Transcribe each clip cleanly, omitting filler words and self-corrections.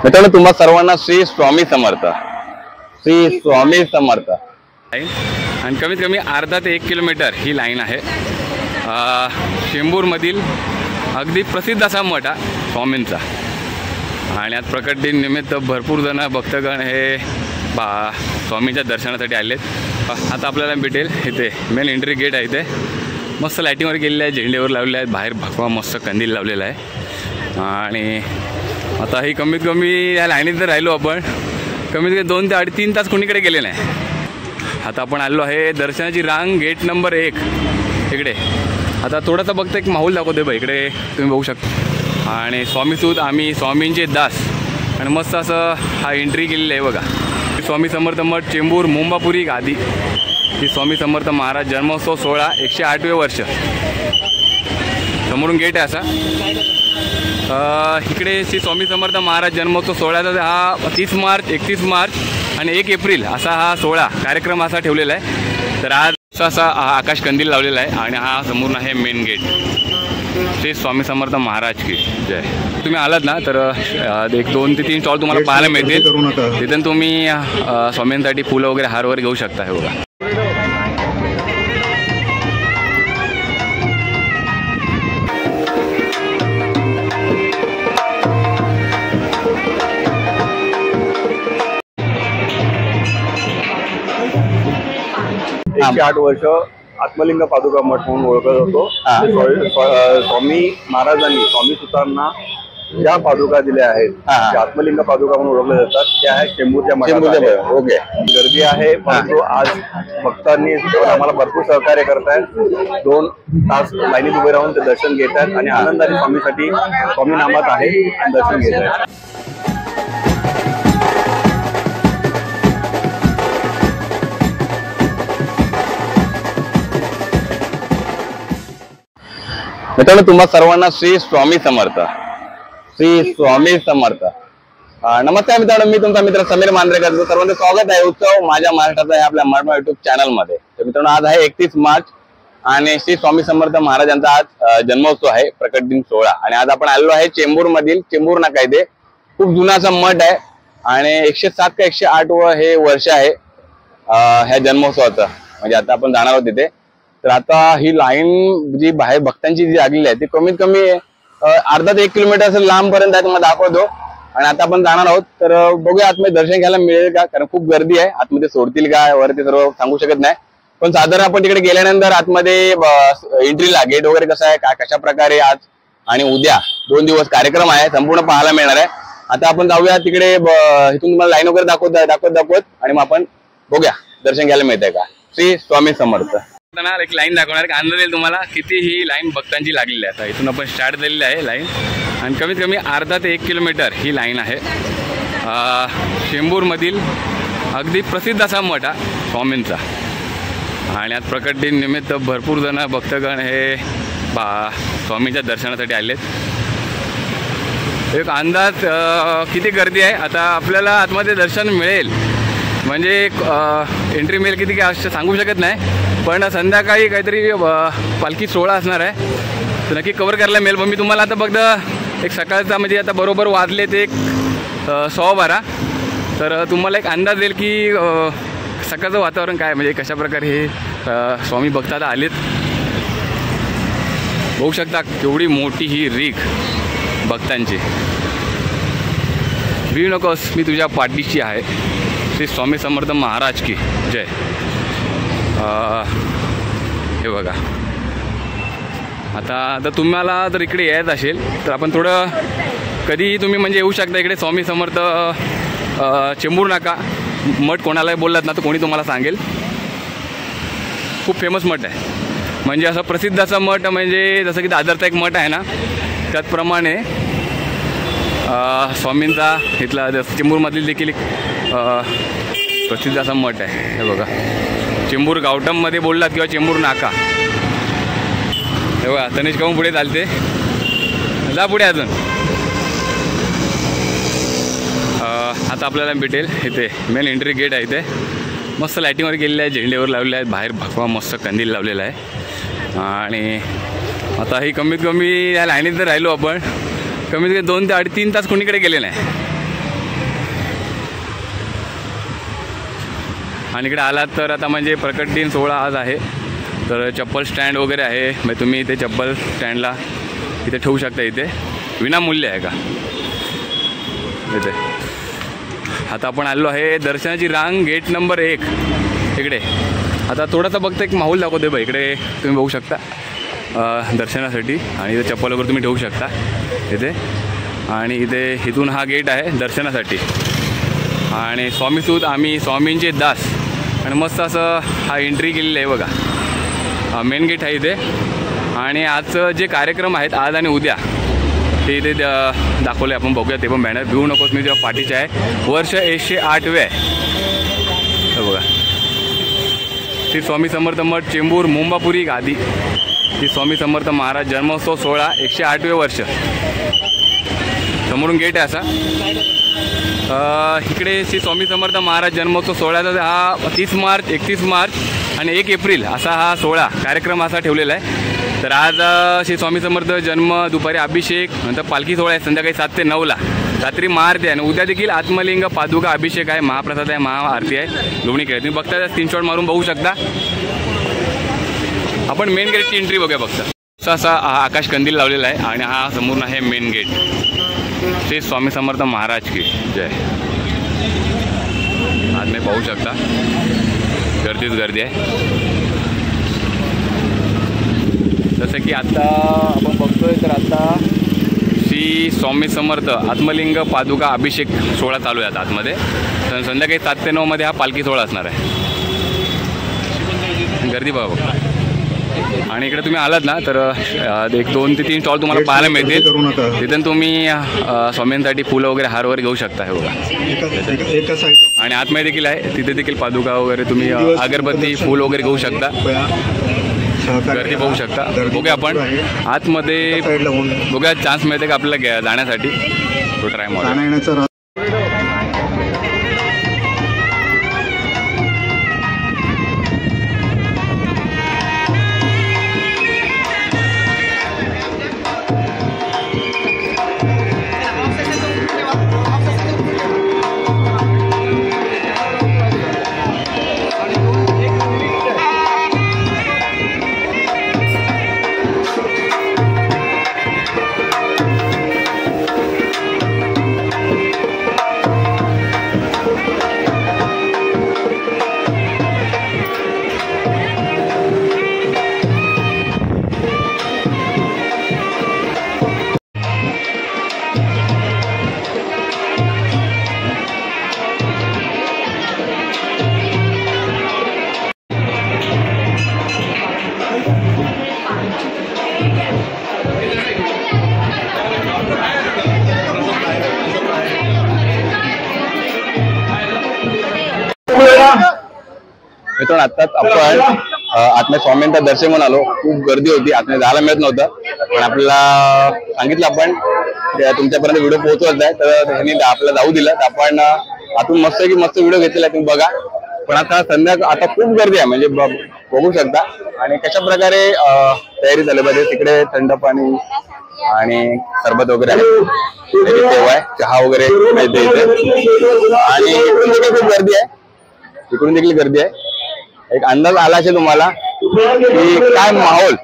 मित्रांनो तुम्हा सर्वांना श्री स्वामी समर्थ, श्री स्वामी समर्थ। आणि कमीत कमी अर्धा ते 1 किलोमीटर ही लाईन आहे। चेंबूरमधील अगदी प्रसिद्ध असा मठ स्वामींचा। आणि आज प्रकट दिन निमित्त भरपूर जण भक्तगण हे स्वामींच्या दर्शनासाठी आलेत। आता आपल्याला भेटेल इथे मेन एंट्री गेट आहे, इथे मस्त लाईटिंगवर गेलेले आहे, झेंडेवर लावलेले आहेत, बाहेर भगवा मस्त कंदील लावलेला आहे। आणि आता ही कमीत कमी या लाईनीत जर राहिलो आपण कमीत कमी 2 ते 3 तास कोणीकडे गेले नाही। आता आपण आलो आहे दर्शनाची रांग गेट नंबर 1 इकडे। आता थोडासा बघतो एक माहोल दाखवते बघ, इकडे तुम्ही बघू शकता। आणि स्वामीसूत आम्ही स्वामींचे दास आणि मस्त असं हा एंट्री केलेली आहे बघा। स्वामी समर्थ मठ चेंबूर मुंबापुरी गादी ही स्वामी समर्थ महाराज जन्मोत्सव सोहळा 108वे वर्ष। समोरून गेट आहे असा। इकडे श्री स्वामी समर्थ महाराज जन्मोत्सव सोहळ्याचा हा 30 मार्च 31 मार्च आणि 1 एप्रिल असा हा सोहळा कार्यक्रम असा ठेवलेला आहे। तर आज असा आकाश कंदील लावलेला आहे आणि हा समोरून आहे मेन गेट। श्री स्वामी समर्थ महाराज की जय। तुम्ही आलात ना तर 1 2 ते 3 स्टॉल तुम्हाला पाहायला मिळतील। तिथून तुम्ही स्वामींसाठी फुलं वगैरे हार वगैरे घेऊ शकता। हे बघा एकशे 8 वर्ष आत्मलिंग पादुका मठ म्हणून ओळखला जातो। स्वामी महाराजांनी स्वामी सुतांना ज्या पादुका दिल्या आहेत त्या आत्मलिंग पादुका म्हणून ओळखल्या जातात, त्या आहेत चेंबूरच्या मठामध्ये। ओके, गर्दी आहे परंतु आज भक्तांनी आम्हाला भरपूर सहकार्य करतायत। 2 तास लाईनीत उभे राहून ते दर्शन घेत आहेत आणि आनंदाने स्वामीसाठी स्वामी नामात आहे आणि दर्शन घेत आहेत। मित्रांनो तुम्हा सर्वांना श्री स्वामी समर्थ, श्री स्वामी समर्थ। नमस्कार मित्रांनो, मी तुमचा मित्र समीर मांजरेकर। सर्वांचं स्वागत आहे उत्सव माझ्या महाराष्ट्राचा आहे आपल्या मराठा युट्यूब चॅनल मध्ये। तर मित्रांनो आज आहे 31 मार्च आणि श्री स्वामी समर्थ महाराजांचा आज जन्मोत्सव आहे, प्रकट दिन सोहळा। आणि आज आपण आलो आहे चेंबूर मधील चेंबूर नाका इथे। खूप जुना असा मठ आहे आणि 107 का 108 हे वर्ष आहे ह्या जन्मोत्सवाचं। म्हणजे आता आपण जाणार आहोत तिथे। तर आता ही लाईन जी बाहेर भक्तांची जी लागलेली आहे ती कमीत कमी अर्धा ते 1 किलोमीटर असं लांबपर्यंत आहे, तुम्हाला दाखवतो। आणि आता आपण जाणार आहोत तर बघूया आतमध्ये दर्शन घ्यायला मिळेल का, कारण खूप गर्दी आहे। आतमध्ये सोडतील का वरती सर्व सांगू शकत नाही, पण साधारण आपण तिकडे गेल्यानंतर आतमध्ये एंट्रीला गेट वगैरे कसं आहे, काय कशा प्रकारे आज आणि उद्या 2 दिवस कार्यक्रम आहे, संपूर्ण पाहायला मिळणार आहे। आता आपण जाऊया तिकडे, इथून तुम्हाला लाईन वगैरे दाखवत आणि मग आपण बघूया दर्शन घ्यायला मिळतंय का। श्री स्वामी समर्थ। एक लाईन दाखवणार, अंदाज येईल तुम्हाला किती ही लाईन भक्तांची लागलेली आहे। आता इथून आपण स्टार्ट झालेली आहे लाईन आणि कमीत कमी अर्धा ते 1 किलोमीटर ही लाईन आहे। चेंबूरमधील अगदी प्रसिद्ध असा मठ स्वामींचा। आणि आज प्रकट दिन निमित्त भरपूर जण भक्तगण हे स्वामींच्या दर्शनासाठी आलेत। एक अंदाज किती गर्दी आहे। आता आपल्याला आतमध्ये दर्शन मिळेल म्हणजे एंट्री मिळेल किती काय सांगू शकत नाही, पण संध्याकाळी काहीतरी पालखी सोहळा असणार आहे तर नक्की कव्हर करायला मिळेल। पण मी तुम्हाला आता फक्त एक सकाळचा म्हणजे आता बरोबर वाजले ते 12:15 तर तुम्हाला एक अंदाज येईल की सकाळचं वातावरण काय म्हणजे कशाप्रकारे हे स्वामी भक्त आता आलेत। बघू शकता केवढी मोठी ही रीघ भक्तांची। भिऊ नकोस मी तुझ्या पाठीशी आहे, श्री स्वामी समर्थ महाराज की जय। हे बघा आता तुम्हाला जर इकडे यायचं असेल तर आपण थोडं कधीही तुम्ही म्हणजे येऊ शकता इकडे। स्वामी समर्थ चेंबूर नाका मठ कोणालाही बोललात ना तर कोणी तुम्हाला सांगेल। खूप फेमस मठ आहे, म्हणजे असं प्रसिद्ध असं मठ म्हणजे जसं की दादरचा एक मठ आहे ना त्याचप्रमाणे स्वामींचा इथला चेंबूरमधील देखील एक प्रसिद्ध असा मठ आहे। हे बघा चेंबूर गावटममध्ये बोललात किंवा चेंबूर नाका। हे बघा तनिष काहून पुढे चालते, जा पुढे अजून। आता आपल्याला भेटेल इथे मेन एंट्री गेट आहे, इथे मस्त लाईटिंगवर गेलेले आहे, झेंडेवर लावलेले आहेत, बाहेर भगवा मस्त कंदील लावलेला आहे। आणि आता ही कमीत कमी या लाईनीत जर राहिलो आपण कमीत कमी 2 ते 3 तास कोणीकडे गेले नाही। आणि इकडे आलात तर आता म्हणजे प्रकट दिन सोहळा आज आहे, तर चप्पल स्टँड वगैरे आहे, म्हणजे तुम्ही इथे चप्पल स्टँडला इथे ठेवू शकता. इथे विनामूल्य आहे का इथे. आता आपण आलो आहे दर्शनाची रांग गेट नंबर 1 इकडे. आता थोडासा फक्त एक माहोल दाखवते बघ. इकडे तुम्ही बघू शकता दर्शनासाठी, आणि इथे चप्पल वगैरे तुम्ही ठेवू शकता इथे. आणि इथून हा गेट आहे दर्शनासाठी. आणि स्वामीसूत आम्ही स्वामींचे दास, आणि मस्त असं हा एंट्री केलेली आहे बघा. मेन गेट आहे इथे. आणि आजचं जे कार्यक्रम आहेत आज आणि उद्या ते इथे दाखवले आपण, बघूया ते पण. बॅनर घेऊ नकोस मी जेव्हा पाठीचे आहे. वर्ष 108वे आहे बघा. श्री स्वामी समर्थ मठ चेंबूर मुंबापुरी गादी. श्री स्वामी समर्थ महाराज जन्मोत्सव सोहळा 108वे वर्ष. समोरून गेट आहे असा. इकडे श्री स्वामी समर्थ महाराज जन्मोत्सव सोहळ्याचा हा 30 मार्च 31 मार्च आणि 1 एप्रिल असा हा सोहळा कार्यक्रम असा ठेवलेला आहे. तर आज श्री स्वामी समर्थ जन्म, दुपारी अभिषेक, नंतर पालखी सोहळा आहे संध्याकाळी 7 ते 9ला. रात्री महाआरती आहे, आणि उद्या देखील आत्मलिंग पादुका अभिषेक आहे, महाप्रसाद आहे, महाआरती आहे. दोन्ही केले तुम्ही बघता, स्क्रीनशॉट मारून बघू शकता. आपण मेन गेटची एंट्री बघूया बघता. असा हा आकाश कंदील लावलेला आहे, आणि हा समोरून आहे मेन गेट. श्री स्वामी समर्थ महाराज की जय. आज मी पाहू शकता गर्दीच गर्दी आहे. जसं की आता आपण बघतोय तर आता श्री स्वामी समर्थ आत्मलिंग पादुका अभिषेक सोहळा चालू आहे आतमध्ये. तर संध्याकाळी 7 ते 9 मध्ये हा पालखी सोहळा असणार आहे. गर्दी बघा बघा. आणि इकडे तुम्ही आलात ना तर 1 2 ते 3 स्टॉल तुम्हाला पाहायला मिळतील. तिथून तुम्ही स्वामींसाठी फुलं वगैरे हार वगैरे घेऊ शकता हे बघा. आणि आतमध्ये देखील आहे, तिथे देखील पादुका वगैरे तुम्ही अगरबत्ती फूल वगैरे घेऊ शकता. गर्दी बघू शकता. बघूया आपण आतमध्ये बघूया चान्स मिळते का आपल्याला जाण्यासाठी. तो ट्राय मारू. मित्रांनो आत्ताच आपण आत्मे स्वामींचा दर्शन म्हणून आलो. खूप गर्दी होती, आतमध्ये जायला मिळत नव्हतं, पण आपल्याला सांगितलं आपण तुमच्यापर्यंत व्हिडिओ पोहोचवत आहे, तर त्यांनी आपल्याला जाऊ दिलं. तर आपण आतून मस्त व्हिडिओ घेतलेला तुम्ही बघा. पण आता आता खूप गर्दी आहे, म्हणजे बघू शकता. आणि कशा प्रकारे तयारी झाली पाहिजे. तिकडे थंड पाणी आणि सरबत वगैरे आहे, सेवा आहे, चहा वगैरे मिळते इथे. आणि इकडून देखील खूप गर्दी आहे, इकडून देखील गर्दी आहे. एक अंदाज आला असेल तुम्हाला की काय माहोल.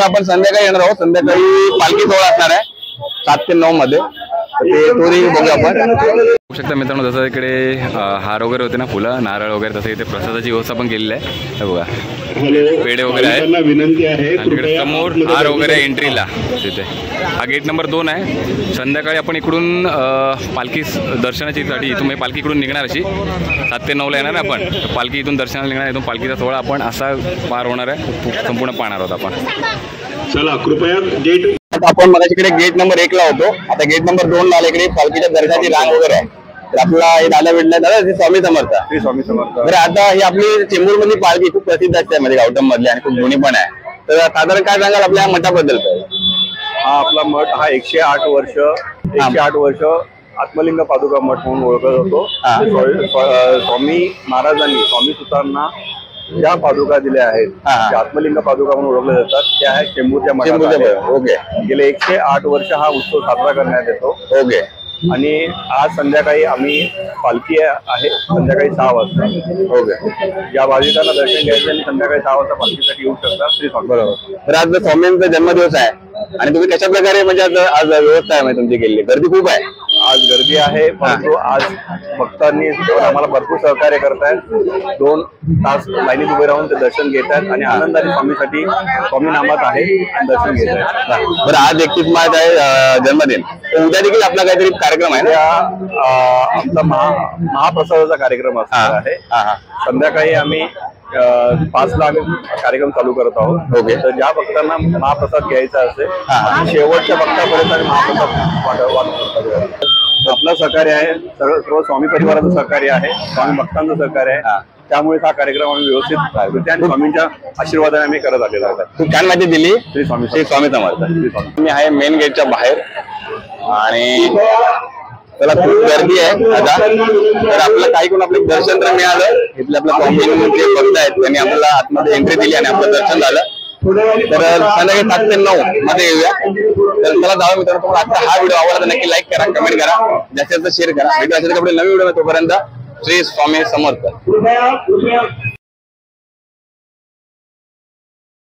आपण संध्याकाळी येणार आहोत. संध्याकाळी पालखी सोहळा असणार आहे 7 ते 9 मध्ये. ते तोही बघू आपण. बघू शकता मित्रांनो, जसं इकडे हार वगैरे होते ना, फुलं नारळ वगैरे, तसं इथे प्रसादाची व्यवस्था पण केलेली आहे. बघा पेढे वगैरे आहेत. विनंती आहे आणि इकडे समोर हार वगैरे एंट्रीला तिथे. हा गेट नंबर 2 आहे. संध्याकाळी आपण इकडून पालखी दर्शनाची साठी इथून पालखी इकडून निघणार अशी 7 ते 9ला येणार आहे आपण. पालखी इथून दर्शनाला निघणार. इथून पालखीचा सोहळा आपण असा पार होणार आहे, संपूर्ण पाहणार आहोत आपण. चला कृपया गेट. आपण मग इकडे गेट नंबर 1 ला होतो, आता गेट नंबर 2 ला इकडे पालखीच्या दर्शनाची रांग वगैरे आहे. तर आपला हे दादा भेटला. दादा ते स्वामी समर्थ. श्री स्वामी समर्थ. बरं, आता ही आपली चेंबूर मधली पालखी खूप प्रसिद्ध असते, म्हणजे गावठण मधली, आणि खूप जुनी पण आहे. तर साधारण काय सांगाल आपल्या मठाबद्दल. हा आपला मठ हा 108 वर्ष आत्मलिंग पादुका मठ म्हणून ओळखला जातो. स्वामी महाराजांनी स्वामी सुतांना ज्या पादुका दिल्या आहेत, त्या आत्मलिंग पादुका म्हणून ओळखल्या जातात, त्या आहेत चेंबूरच्या मठात. ओके. गेले 108 वर्ष हा उत्सव साजरा करण्यात येतो. ओके. आणि आज संध्याकाळी आम्ही पालखी आहे संध्याकाळी 6 वाजता. ओके. या भाविकांना दर्शन घ्यायचं आणि संध्याकाळी 6 वाजता पालखीसाठी येऊ शकता श्री स्वामी. बरोबर. तर आज स्वामींचा जन्मदिवस आहे आणि तुम्ही कशा प्रकारे म्हणजे आज व्यवस्था आहे म्हणजे तुमची केलेली? गर्दी खूप आहे आज, गर्दी आहे परंतु आज भक्तांनी आम्हाला भरपूर सहकार्य करतायत. 2 तास लाईनीत उभे राहून ते दर्शन घेत आहेत आणि आनंदाने स्वामीसाठी स्वामी नामात आहे आणि दर्शन घेत आहेत. बरं, आज 31 मार्च आहे जन्मदिन, तर उद्या देखील आपला काहीतरी कार्यक्रम आहे ना? आमचा महाप्रसादाचा कार्यक्रम असणार आहे. संध्याकाळी आम्ही 5 ला कार्यक्रम चालू करत आहोत. ओके. तर ज्या भक्तांना महाप्रसाद घ्यायचा असेल शेवटच्या भक्तापर्यंत आम्ही महाप्रसाद वाटप. आपलं सहकार्य आहे, सर्व स्वामी परिवाराचं सहकार्य आहे, स्वामी भक्तांचं सहकार्य आहे. त्यामुळे हा कार्यक्रम आम्ही व्यवस्थित आणि स्वामींच्या आशीर्वादाने आम्ही करत आलेला आहे. खूप छान माहिती दिली. श्री स्वामी समर्थ. मी आहे मेन गेटच्या बाहेर आणि त्याला खूप गर्दी आहे आता. तर आपलं काही कोण आपलं दर्शन तर मिळालं. इथले आपल्या स्वामी भक्त आहेत त्यांनी आपल्याला आतमध्ये एंट्री दिली आणि आपलं दर्शन झालं. तर संध्याकाळी 7 ते 9 मध्ये येऊया. तर चला जाऊ मित्रांनो. तुम्हाला आता हा व्हिडिओ आवडला तर नक्की लाईक करा, कमेंट करा, जास्तीत जास्त शेअर करा. भेटू असेल नवीन व्हिडिओ. तोपर्यंत श्री स्वामी समर्थ.